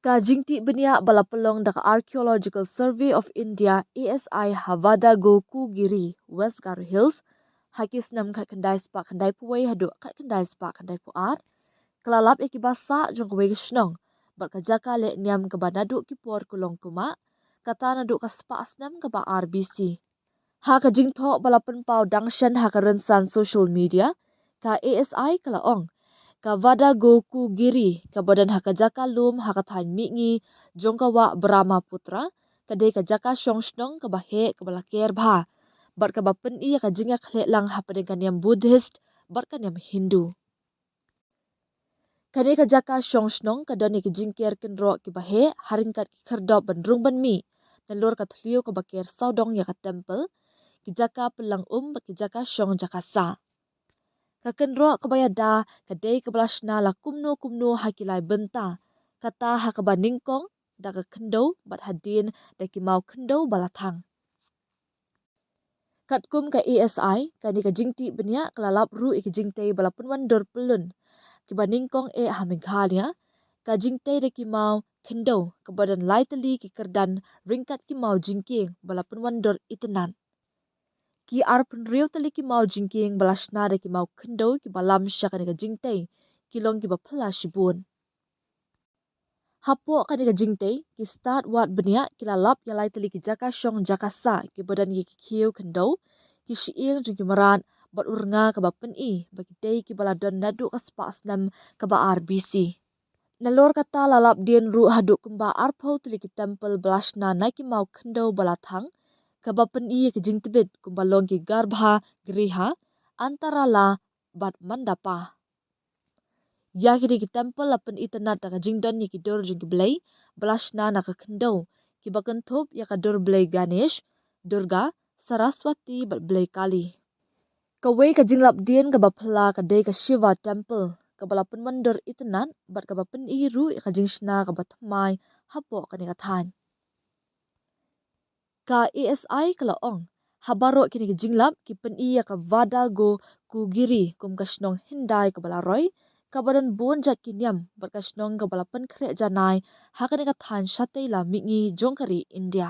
Kajingti benia balapelong dak Archaeological Survey of India ASI Havada Go Kugiri West Garo Hills hakis nam khat kendai spa kendai puwei hadu khat kendai spa kendai puar kelalap ikibasa jong kwe gishnong bat kajaka le niam ke banadu ki por kulong kuma kata nadu kaspa asnam ke ba RBC ha kajing tho balapen pau dangshan ha karensan social media ka ASI kalaong Kavada Goku Giri kabadan hakajaka lum hakathan mingi jongkawa Brahma Putra kadai kajaka shongshnong kabahe kabalaker bha bar kabapen iya kajingya khle lang hapadengan yang Buddhist bar kan yang Hindu kadai kajaka shongshnong kadani kajingker kenro kibahe haringkat kerdop bandrung banmi nalur kathliu kabaker saudong ya ka temple kijaka pelang kijaka shong jakasa Kakenro kebayada kadai kebelasna la kumno hakilai benta kata hakaba ningkong daga kendo bat hadin daki mau kendo balathang. Katkum ka ASI kani ka jingti benya kelalap ru ikijingte balapun wandor pelun kiba ningkong hamenghalia ka jingte daki mau kendo kebadan laitali ki kerdan ringkat ki mau jingking balapun wandor itenan. Ki arpun riu tali ki mau jingking balasna de ki mau kendo ki balam syakani ka jingte kilong ki bapela shibun. Hapo kani ka jingte ki start wat benya ki lalap yalai tali ki jaka shong jakasa ki badan ki kiu kendo ki shiil jung ki maran bat urnga ka bapen i bagi day ki baladon nadu ka spasnam ka ba RBC. Nalor kata lalap dien ru haduk kumba arpo tali ki temple balasna na ki mau kendo balathang kabapen iya ke jingtibit kumbalong ki garbha griha antara la bat mandapa. Ya kini ki temple lapen itanat daga jingdon ya ki dor jing ki blay belasna na ka kendo ki bakentup ya ka dor blay Ganesh, Durga, Saraswati bat blay Kali. Kawai ka jinglap dien ka bapela ka day ka Shiva temple ka balapen mandor itanat bat ka bapen iru ya ka jingshna ka batmai hapo ka nikathan. Ka ASI kalaong habaro kini ke jinglap ki pen iya ka vada go kugiri kum kasnong hindai ka balaroy ka badan bon jat kinyam bar kasnong ka balapan kre janai hakane ka than shatei la mingi jongkari India.